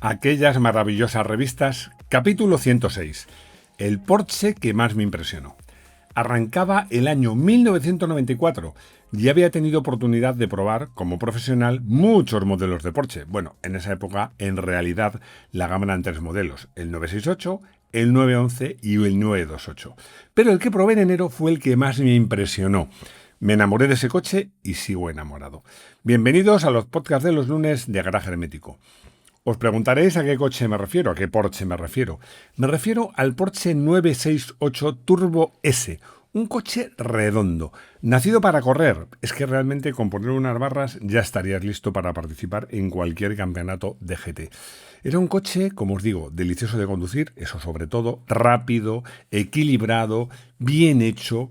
Aquellas maravillosas revistas, capítulo 106. El Porsche que más me impresionó. Arrancaba el año 1994 y había tenido oportunidad de probar, como profesional, muchos modelos de Porsche. Bueno, en esa época, en realidad, la gama eran tres modelos, el 968, el 911 y el 928. Pero el que probé en enero fue el que más me impresionó. Me enamoré de ese coche y sigo enamorado. Bienvenidos a los podcasts de los lunes de Garaje Hermético. Os preguntaréis a qué coche me refiero, a qué Porsche me refiero. Me refiero al Porsche 968 Turbo S, un coche redondo, nacido para correr. Es que realmente con poner unas barras ya estarías listo para participar en cualquier campeonato de GT. Era un coche, como os digo, delicioso de conducir, eso sobre todo, rápido, equilibrado, bien hecho.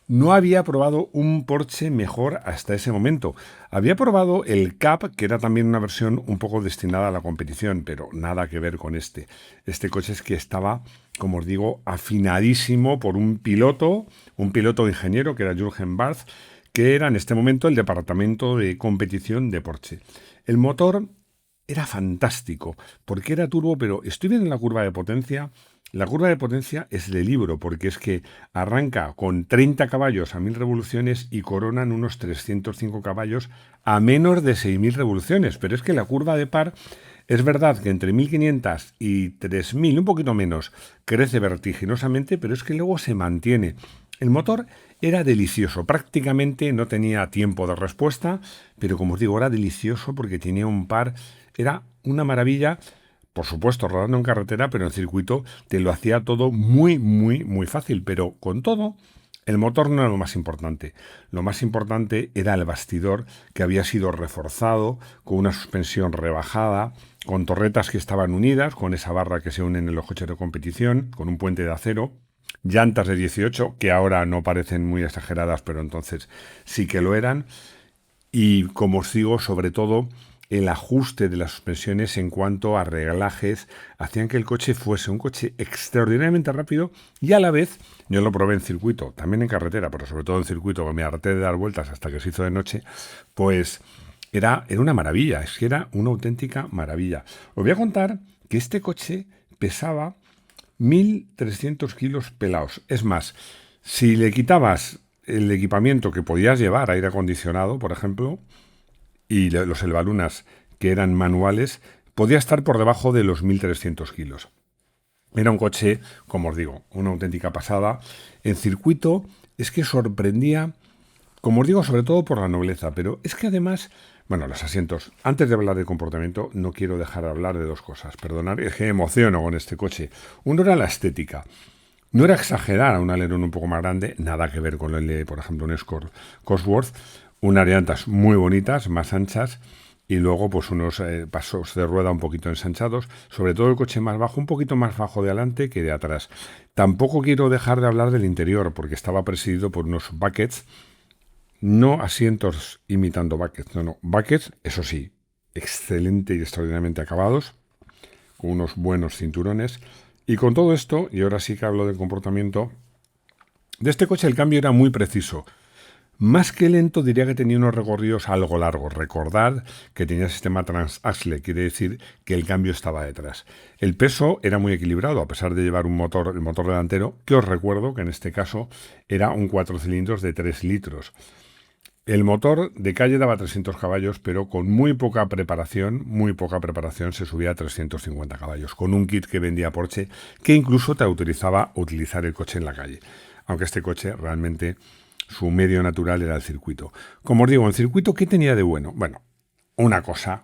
No había probado un Porsche mejor hasta ese momento. Había probado el Cup, que era también una versión un poco destinada a la competición, pero nada que ver con este. Este coche es que estaba, como os digo, afinadísimo por un piloto ingeniero, que era Jürgen Barth, que era en este momento el departamento de competición de Porsche. El motor era fantástico, porque era turbo, pero estoy viendo la curva de potencia. La curva de potencia es de libro, porque es que arranca con 30 caballos a 1000 revoluciones y coronan unos 305 caballos a menos de 6000 revoluciones. Pero es que la curva de par, es verdad que entre 1500 y 3000, un poquito menos, crece vertiginosamente, pero es que luego se mantiene. El motor era delicioso, prácticamente no tenía tiempo de respuesta, pero como os digo, era delicioso porque tenía un par, era una maravilla. Por supuesto, rodando en carretera, pero en circuito te lo hacía todo muy fácil. Pero con todo, el motor no era lo más importante. Lo más importante era el bastidor, que había sido reforzado, con una suspensión rebajada, con torretas que estaban unidas, con esa barra que se unen en los coches de competición, con un puente de acero, llantas de 18, que ahora no parecen muy exageradas, pero entonces sí que lo eran. Y como os digo, sobre todo, el ajuste de las suspensiones en cuanto a reglajes hacían que el coche fuese un coche extraordinariamente rápido y a la vez, yo lo probé en circuito, también en carretera, pero sobre todo en circuito, que me harté de dar vueltas hasta que se hizo de noche, pues era una maravilla, es que era una auténtica maravilla. Os voy a contar que este coche pesaba 1300 kilos pelados. Es más, si le quitabas el equipamiento que podías llevar, aire acondicionado, por ejemplo, y los Elbalunas, que eran manuales, podía estar por debajo de los 1300 kilos. Era un coche, como os digo, una auténtica pasada. En circuito es que sorprendía, como os digo, sobre todo por la nobleza, pero es que además, bueno, los asientos, antes de hablar de comportamiento, no quiero dejar de hablar de dos cosas. Perdonad, es que me emociono con este coche. Uno era la estética. No era exagerar a un alerón un poco más grande, nada que ver con el de, por ejemplo, un Escort Cosworth, unas llantas muy bonitas, más anchas, y luego pues unos pasos de rueda un poquito ensanchados, sobre todo el coche más bajo, un poquito más bajo de adelante que de atrás. Tampoco quiero dejar de hablar del interior, porque estaba presidido por unos buckets, no asientos imitando buckets, no, buckets, eso sí, excelente y extraordinariamente acabados, con unos buenos cinturones. Y con todo esto, y ahora sí que hablo del comportamiento, de este coche el cambio era muy preciso. Más que lento, diría que tenía unos recorridos algo largos. Recordad que tenía sistema transaxle, quiere decir que el cambio estaba detrás. El peso era muy equilibrado, a pesar de llevar el motor delantero, que os recuerdo que en este caso era un 4 cilindros de 3 litros. El motor de calle daba 300 caballos, pero con muy poca preparación se subía a 350 caballos, con un kit que vendía Porsche, que incluso te autorizaba utilizar el coche en la calle. Aunque este coche realmente, su medio natural era el circuito. Como os digo, en circuito, ¿qué tenía de bueno? Bueno, una cosa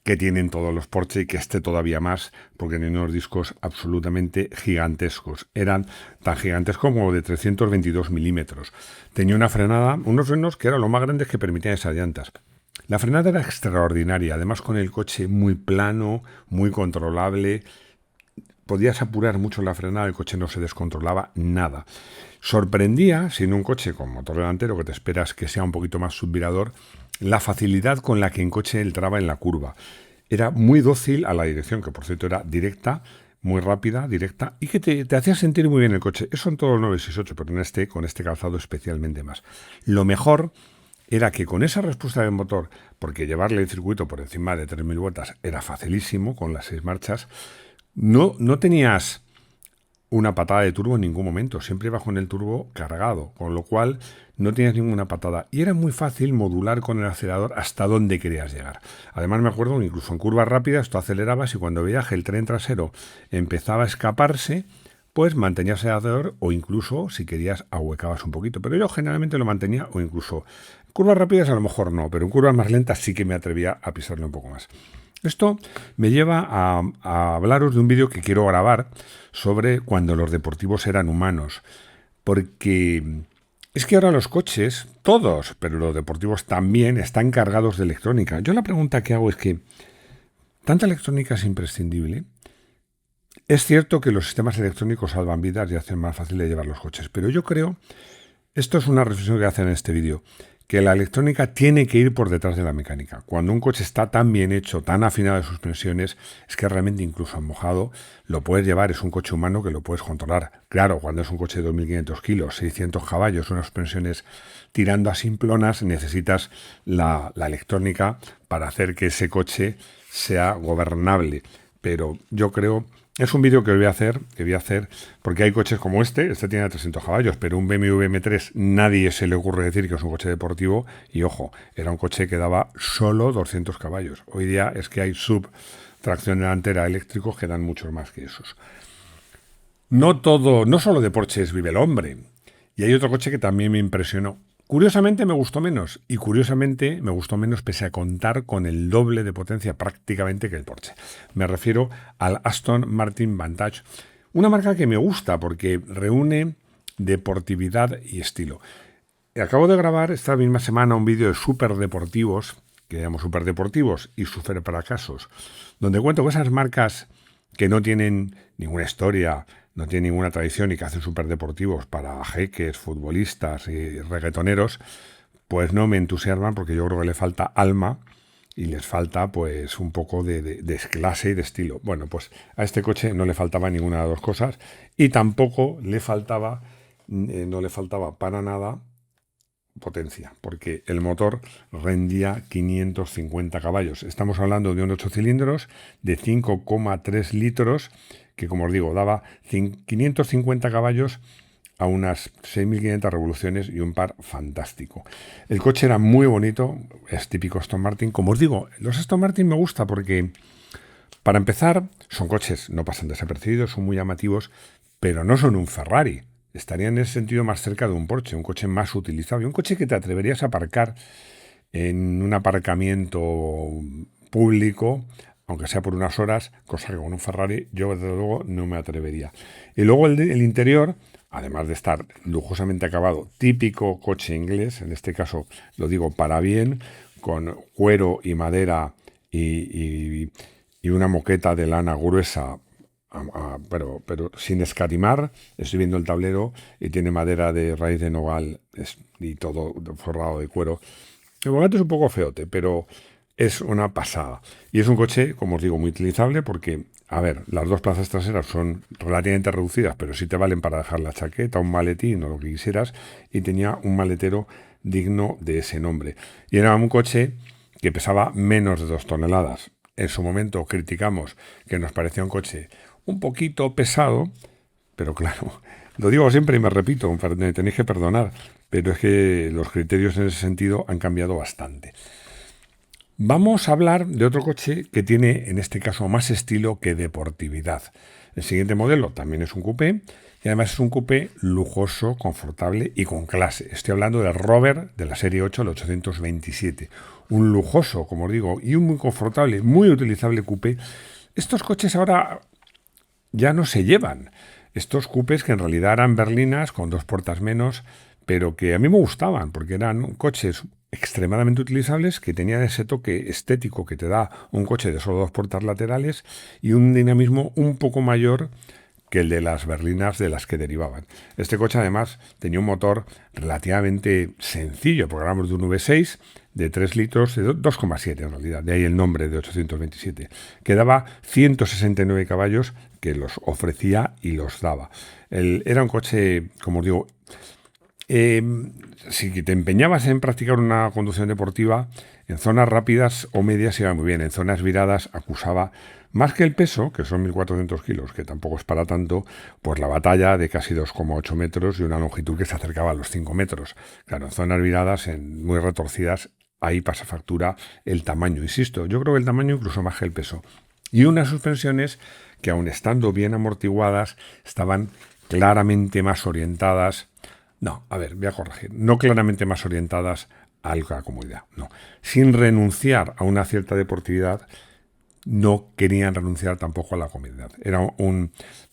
que tienen todos los Porsche y que este todavía más, porque tenían unos discos absolutamente gigantescos. Eran tan gigantes como de 322 milímetros. Tenía una frenada, unos frenos que eran lo más grandes que permitían esas llantas. La frenada era extraordinaria, además con el coche muy plano, muy controlable. Podías apurar mucho la frenada, el coche no se descontrolaba nada. Sorprendía, siendo un coche con motor delantero que te esperas que sea un poquito más subvirador, la facilidad con la que en coche entraba en la curva. Era muy dócil a la dirección, que por cierto era directa, muy rápida, directa, y que te hacía sentir muy bien el coche. Eso en todos los 968, pero con este calzado especialmente más. Lo mejor era que con esa respuesta del motor, porque llevarle el circuito por encima de 3.000 vueltas era facilísimo con las 6 marchas, no tenías una patada de turbo en ningún momento, siempre iba con el turbo cargado, con lo cual no tenías ninguna patada y era muy fácil modular con el acelerador hasta dónde querías llegar. Además me acuerdo que incluso en curvas rápidas tú acelerabas y cuando veías que el tren trasero empezaba a escaparse, pues mantenías el acelerador o incluso si querías ahuecabas un poquito, pero yo generalmente lo mantenía o incluso en curvas rápidas a lo mejor no, pero en curvas más lentas sí que me atrevía a pisarle un poco más. Esto me lleva a hablaros de un vídeo que quiero grabar sobre cuando los deportivos eran humanos. Porque es que ahora los coches, todos, pero los deportivos también, están cargados de electrónica. Yo la pregunta que hago es que, ¿tanta electrónica es imprescindible? Es cierto que los sistemas electrónicos salvan vidas y hacen más fácil de llevar los coches, pero yo creo, esto es una reflexión que hacen en este vídeo, que la electrónica tiene que ir por detrás de la mecánica. Cuando un coche está tan bien hecho, tan afinado de suspensiones, es que realmente incluso en mojado lo puedes llevar, es un coche humano que lo puedes controlar. Claro, cuando es un coche de 2.500 kilos, 600 caballos, unas suspensiones tirando a simplonas, necesitas la electrónica para hacer que ese coche sea gobernable. Pero yo creo... Es un vídeo que voy a hacer, porque hay coches como este tiene 300 caballos, pero un BMW M3 nadie se le ocurre decir que es un coche deportivo y ojo, era un coche que daba solo 200 caballos. Hoy día es que hay tracción delantera eléctricos que dan muchos más que esos. No solo de Porches vive el hombre. Y hay otro coche que también me impresionó. Curiosamente me gustó menos, y curiosamente me gustó menos pese a contar con el doble de potencia prácticamente que el Porsche. Me refiero al Aston Martin Vantage, una marca que me gusta porque reúne deportividad y estilo. Acabo de grabar esta misma semana un vídeo de superdeportivos, que llamo superdeportivos y superfracasos, donde cuento con esas marcas que no tienen ninguna historia, no tienen ninguna tradición y que hacen superdeportivos para jeques, futbolistas y reggaetoneros, pues no me entusiasman porque yo creo que le falta alma y les falta pues un poco de clase y de estilo. Bueno, pues a este coche no le faltaba ninguna de las dos cosas y tampoco no le faltaba para nada potencia, porque el motor rendía 550 caballos. Estamos hablando de un 8 cilindros de 5,3 litros, que como os digo, daba 550 caballos a unas 6.500 revoluciones y un par fantástico. El coche era muy bonito, es típico Aston Martin. Como os digo, los Aston Martin me gusta porque, para empezar, son coches, no pasan desapercibidos, son muy llamativos, pero no son un Ferrari. Estaría en ese sentido más cerca de un Porsche, un coche más utilizable, un coche que te atreverías a aparcar en un aparcamiento público, aunque sea por unas horas, cosa que con un Ferrari yo desde luego no me atrevería. Y luego el interior, además de estar lujosamente acabado, típico coche inglés, en este caso lo digo para bien, con cuero y madera y una moqueta de lana gruesa, pero sin escatimar. Estoy viendo el tablero y tiene madera de raíz de nogal y todo forrado de cuero. El volante es un poco feote, pero es una pasada. Y es un coche, como os digo, muy utilizable porque, a ver, las dos plazas traseras son relativamente reducidas, pero sí te valen para dejar la chaqueta, un maletín o lo que quisieras, y tenía un maletero digno de ese nombre. Y era un coche que pesaba menos de 2 toneladas. En su momento criticamos que nos parecía un coche un poquito pesado, pero claro, lo digo siempre y me repito, me tenéis que perdonar, pero es que los criterios en ese sentido han cambiado bastante. Vamos a hablar de otro coche que tiene, en este caso, más estilo que deportividad. El siguiente modelo también es un coupé, y además es un coupé lujoso, confortable y con clase. Estoy hablando del Rover de la serie 8, el 827. Un lujoso, como os digo, y un muy confortable, muy utilizable coupé. Estos coches ahora ya no se llevan. Estos coupés que en realidad eran berlinas con 2 puertas menos, pero que a mí me gustaban porque eran coches extremadamente utilizables que tenían ese toque estético que te da un coche de solo 2 puertas laterales y un dinamismo un poco mayor que el de las berlinas de las que derivaban. Este coche además tenía un motor relativamente sencillo, porque hablamos de un V6 de 3 litros, de 2,7 en realidad, de ahí el nombre de 827, que daba 169 caballos, que los ofrecía y los daba. Era un coche, como os digo, Eh, si te empeñabas en practicar una conducción deportiva, en zonas rápidas o medias iba muy bien. En zonas viradas acusaba más que el peso, que son 1.400 kilos, que tampoco es para tanto, pues la batalla de casi 2,8 metros y una longitud que se acercaba a los 5 metros. Claro, en zonas viradas, muy retorcidas, ahí pasa factura el tamaño. Insisto, yo creo que el tamaño incluso más que el peso. Y unas suspensiones que, aun estando bien amortiguadas, estaban claramente más orientadas. No, a ver, voy a corregir. No claramente más orientadas a la comodidad, no. Sin renunciar a una cierta deportividad, no querían renunciar tampoco a la comodidad. Era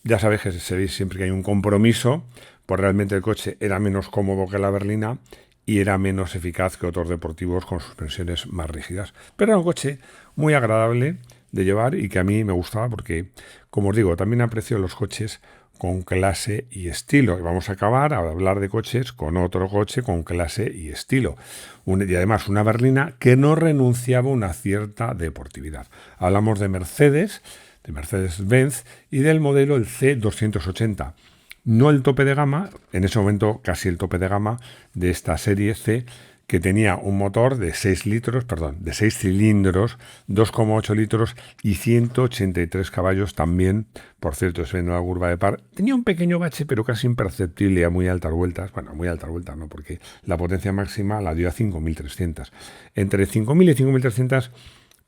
ya sabéis que se ve siempre que hay un compromiso, pues realmente el coche era menos cómodo que la berlina y era menos eficaz que otros deportivos con suspensiones más rígidas. Pero era un coche muy agradable de llevar y que a mí me gustaba porque, como os digo, también aprecio los coches con clase y estilo. Y vamos a acabar a hablar de coches con otro coche con clase y estilo. Y además una berlina que no renunciaba a una cierta deportividad. Hablamos de Mercedes-Benz y del modelo el C280. No el tope de gama, en ese momento casi el tope de gama de esta serie C, que tenía un motor de 6 cilindros, 2,8 litros y 183 caballos también, por cierto, se ve en la curva de par. Tenía un pequeño bache, pero casi imperceptible a muy altas vueltas. Bueno, a muy altas vueltas no, porque la potencia máxima la dio a 5.300. Entre 5.000 y 5.300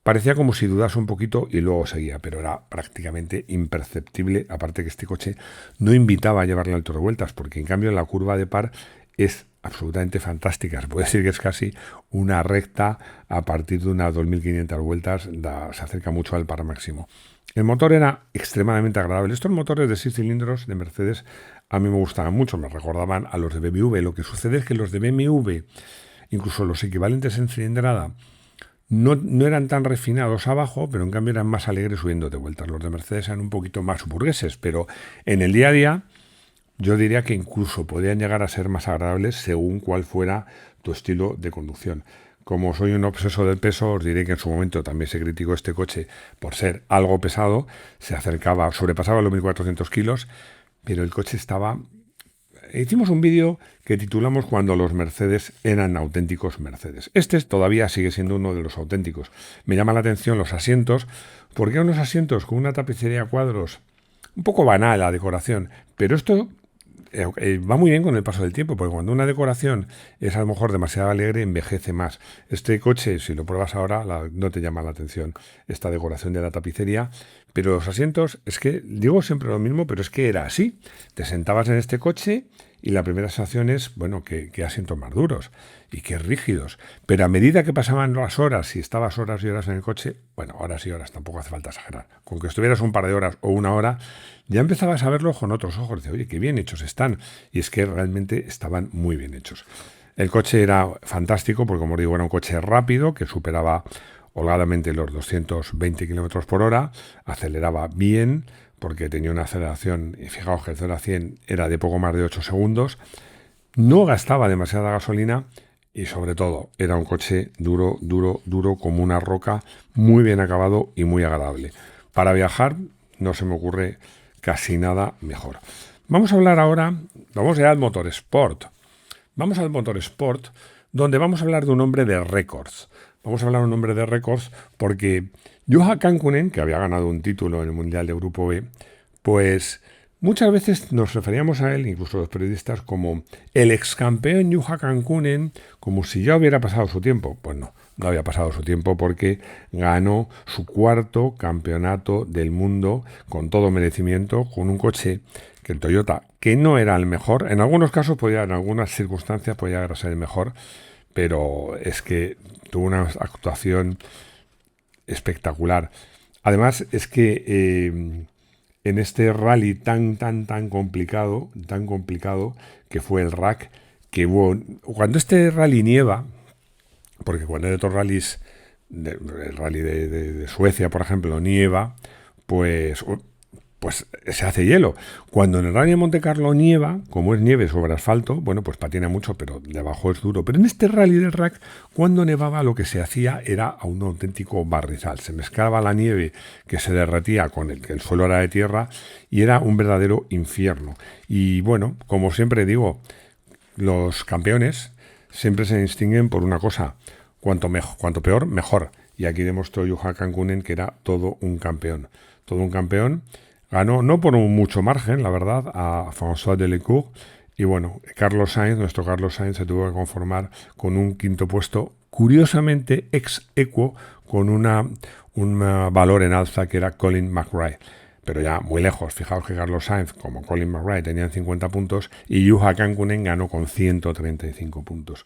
parecía como si dudase un poquito y luego seguía, pero era prácticamente imperceptible, aparte que este coche no invitaba a llevarle alto de vueltas, porque en cambio la curva de par es absolutamente fantástica. Se puede decir que es casi una recta a partir de unas 2.500 vueltas, se acerca mucho al par máximo. El motor era extremadamente agradable. Estos motores de 6 cilindros de Mercedes a mí me gustaban mucho, me recordaban a los de BMW. Lo que sucede es que los de BMW, incluso los equivalentes en cilindrada, no eran tan refinados abajo, pero en cambio eran más alegres subiendo de vueltas. Los de Mercedes eran un poquito más burgueses, pero en el día a día yo diría que incluso podrían llegar a ser más agradables según cuál fuera tu estilo de conducción. Como soy un obseso del peso, os diré que en su momento también se criticó este coche por ser algo pesado, sobrepasaba los 1.400 kilos, pero el coche estaba... Hicimos un vídeo que titulamos Cuando los Mercedes eran auténticos Mercedes. Este todavía sigue siendo uno de los auténticos. Me llama la atención los asientos, porque eran unos asientos con una tapicería a cuadros, un poco banal la decoración, pero esto va muy bien con el paso del tiempo, porque cuando una decoración es a lo mejor demasiado alegre, envejece más. Este coche, si lo pruebas ahora, no te llama la atención esta decoración de la tapicería, pero los asientos, es que digo siempre lo mismo, pero es que era así. Te sentabas en este coche y la primera sensación es, bueno, que asientos más duros y que rígidos. Pero a medida que pasaban las horas, si estabas horas y horas en el coche, bueno, horas y horas, tampoco hace falta exagerar. Con que estuvieras un par de horas o una hora, ya empezabas a verlo con otros ojos. Dice, oye, qué bien hechos están. Y es que realmente estaban muy bien hechos. El coche era fantástico porque, como os digo, era un coche rápido que superaba holgadamente los 220 km por hora, aceleraba bien porque tenía una aceleración, y fijaos que el 0 a 100 era de poco más de 8 segundos, no gastaba demasiada gasolina y sobre todo era un coche duro como una roca, muy bien acabado y muy agradable. Para viajar no se me ocurre casi nada mejor. Vamos a hablar ahora, vamos a ir al motor Sport. Vamos al motor Sport, donde vamos a hablar de un hombre de récords. Vamos a hablar de un hombre de récords porque Juha Kankkunen, que había ganado un título en el Mundial de Grupo B, pues muchas veces nos referíamos a él, incluso los periodistas, como el ex campeón Juha Kankkunen, como si ya hubiera pasado su tiempo. Pues no había pasado su tiempo porque ganó su 4º campeonato del mundo con todo merecimiento, con un coche que el Toyota, que no era el mejor, en algunos casos en algunas circunstancias podía llegar a ser el mejor, pero es que tuvo una actuación espectacular. Además, es que en este rally tan complicado que fue el RAC, que hubo, cuando este rally nieva, porque cuando hay otros rallies, el rally de Suecia, por ejemplo, nieva, pues se hace hielo. Cuando en el Rally de Monte Carlo nieva, como es nieve sobre asfalto, bueno, pues patina mucho, pero debajo es duro. Pero en este Rally del RAC, cuando nevaba, lo que se hacía era un auténtico barrizal. Se mezclaba la nieve que se derretía con que el suelo era de tierra y era un verdadero infierno. Y bueno, como siempre digo, los campeones siempre se distinguen por una cosa: cuanto peor, mejor. Y aquí demostró Juha Kankkunen que era todo un campeón. Todo un campeón. Ganó, no por mucho margen, la verdad, a François Delecourt. Y bueno, nuestro Carlos Sainz, se tuvo que conformar con un quinto puesto, curiosamente ex equo, con un valor en alza que era Colin McRae. Pero ya muy lejos. Fijaos que Carlos Sainz, como Colin McRae, tenían 50 puntos y Juha Kankkunen ganó con 135 puntos.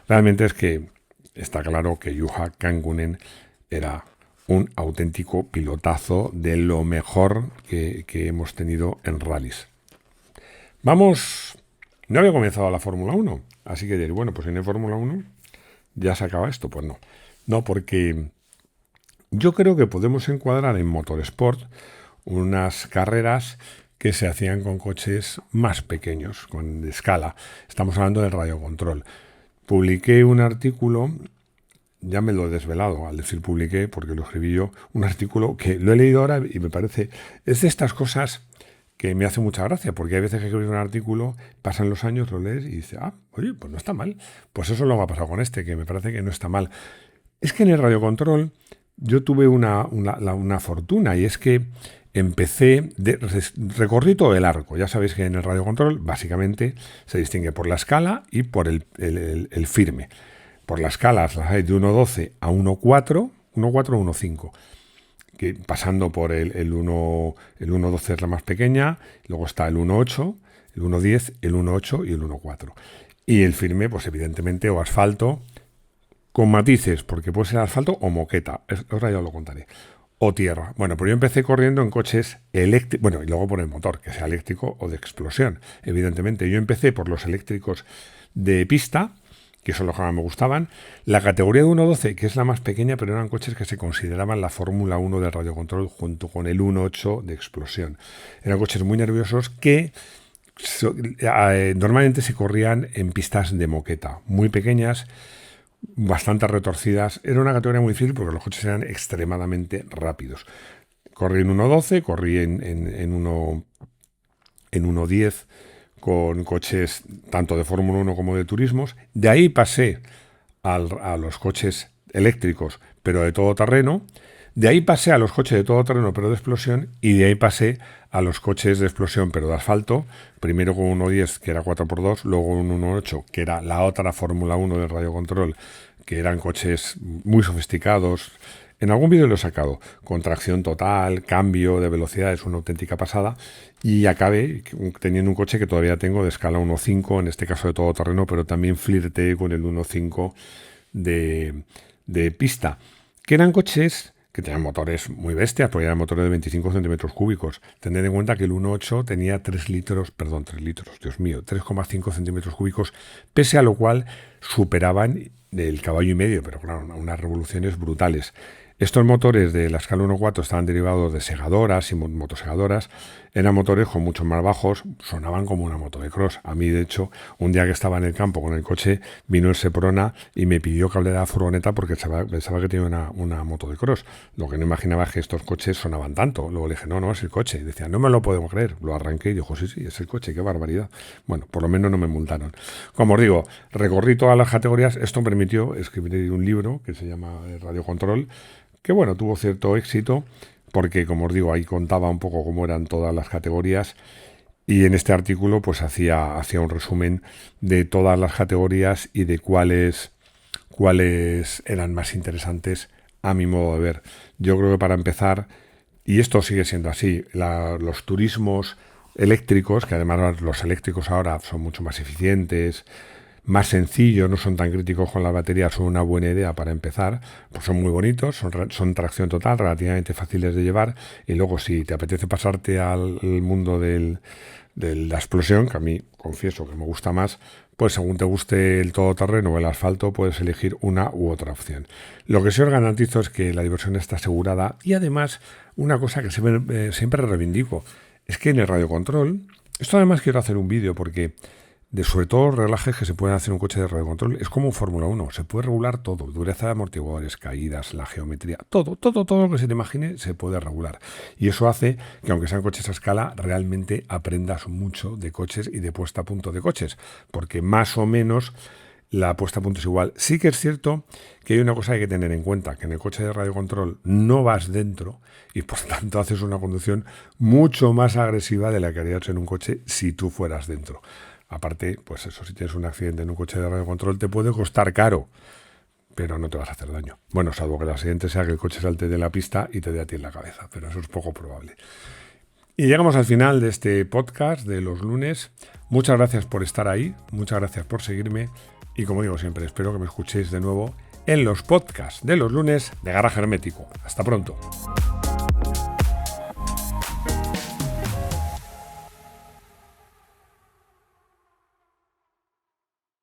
Realmente es que está claro que Juha Kankkunen era un auténtico pilotazo, de lo mejor que hemos tenido en rallies. Vamos. No había comenzado la Fórmula 1, así que diré, bueno, pues en la Fórmula 1 ya se acaba esto. Pues no. No, porque yo creo que podemos encuadrar en Motorsport unas carreras que se hacían con coches más pequeños, con escala. Estamos hablando del radiocontrol. Publiqué un artículo, ya me lo he desvelado al decir publiqué, porque lo escribí yo, un artículo que lo he leído ahora y me parece, es de estas cosas que me hace mucha gracia, porque hay veces que escribes un artículo, pasan los años, lo lees y dices, oye, pues no está mal. Pues eso lo ha pasado con este, que me parece que no está mal. Es que en el radiocontrol yo tuve una fortuna, y es que recorrí todo el arco. Ya sabéis que en el radiocontrol básicamente se distingue por la escala y por el firme. Por las escalas las hay de 1.12 a 1.4, 1.4 o 1.5. Que pasando por el 1.12 es la más pequeña, luego está el 1.8, el 1.10, el 1.8 y el 1.4. Y el firme, pues evidentemente, o asfalto, con matices, porque puede ser asfalto o moqueta, ahora ya lo contaré, o tierra. Bueno, pues yo empecé corriendo en coches eléctricos, bueno, y luego por el motor, que sea eléctrico o de explosión, evidentemente. Yo empecé por los eléctricos de pista, que son los que más me gustaban. La categoría de 1.12, que es la más pequeña, pero eran coches que se consideraban la Fórmula 1 del radiocontrol junto con el 1.8 de explosión. Eran coches muy nerviosos que normalmente se corrían en pistas de moqueta, muy pequeñas, bastante retorcidas. Era una categoría muy difícil porque los coches eran extremadamente rápidos. Corrí en 1.12, corrí en 1.10, con coches tanto de Fórmula 1 como de turismos. De ahí pasé a los coches eléctricos, pero de todo terreno. De ahí pasé a los coches de todo terreno, pero de explosión. Y de ahí pasé a los coches de explosión, pero de asfalto. Primero con 1.10, que era 4x2. Luego un 1.8, que era la otra Fórmula 1 del radiocontrol, que eran coches muy sofisticados. En algún vídeo lo he sacado, con tracción total, cambio de velocidad, es una auténtica pasada. Y acabé teniendo un coche que todavía tengo de escala 1.5, en este caso de todo terreno, pero también flirté con el 1.5 de pista, que eran coches que tenían motores muy bestias, porque eran motores de 25 centímetros cúbicos. Tened en cuenta que el 1.8 tenía 3 litros, Dios mío, 3,5 centímetros cúbicos, pese a lo cual superaban el caballo y medio, pero claro, unas revoluciones brutales. Estos motores de la escala 1.4 estaban derivados de segadoras y motosegadoras. Eran motores con muchos más bajos, sonaban como una moto de cross. A mí, de hecho, un día que estaba en el campo con el coche, vino el Seprona y me pidió que hablara de la furgoneta porque pensaba que tenía una moto de cross. Lo que no imaginaba es que estos coches sonaban tanto. Luego le dije, no, es el coche. Y decía, no me lo podemos creer. Lo arranqué y dijo, sí, es el coche, qué barbaridad. Bueno, por lo menos no me multaron. Como os digo, recorrí todas las categorías. Esto me permitió escribir un libro que se llama Radio Control, que bueno, tuvo cierto éxito, porque como os digo, ahí contaba un poco cómo eran todas las categorías, y en este artículo pues hacía un resumen de todas las categorías y de cuáles eran más interesantes a mi modo de ver. Yo creo que para empezar, y esto sigue siendo así, los turismos eléctricos, que además los eléctricos ahora son mucho más eficientes, más sencillos, no son tan críticos con la batería, son una buena idea para empezar, pues son muy bonitos, son tracción total, relativamente fáciles de llevar, y luego si te apetece pasarte al mundo de la explosión, que a mí confieso que me gusta más, pues según te guste el todoterreno o el asfalto, puedes elegir una u otra opción. Lo que sí os garantizo es que la diversión está asegurada, y además una cosa que siempre reivindico es que en el radiocontrol, esto además quiero hacer un vídeo porque sobre todo los reglajes que se pueden hacer en un coche de radio control. Es como un Fórmula 1, se puede regular todo, dureza de amortiguadores, caídas, la geometría, todo lo que se te imagine se puede regular. Y eso hace que, aunque sean coches a escala, realmente aprendas mucho de coches y de puesta a punto de coches, porque más o menos la puesta a punto es igual. Sí que es cierto que hay una cosa que hay que tener en cuenta, que en el coche de radio control no vas dentro y por tanto haces una conducción mucho más agresiva de la que harías en un coche si tú fueras dentro. Aparte, pues eso, si tienes un accidente en un coche de radio control te puede costar caro, pero no te vas a hacer daño. Bueno, salvo que el accidente sea que el coche salte de la pista y te dé a ti en la cabeza, pero eso es poco probable. Y llegamos al final de este podcast de los lunes. Muchas gracias por estar ahí, muchas gracias por seguirme y, como digo siempre, espero que me escuchéis de nuevo en los podcasts de los lunes de Garaje Hermético. Hasta pronto.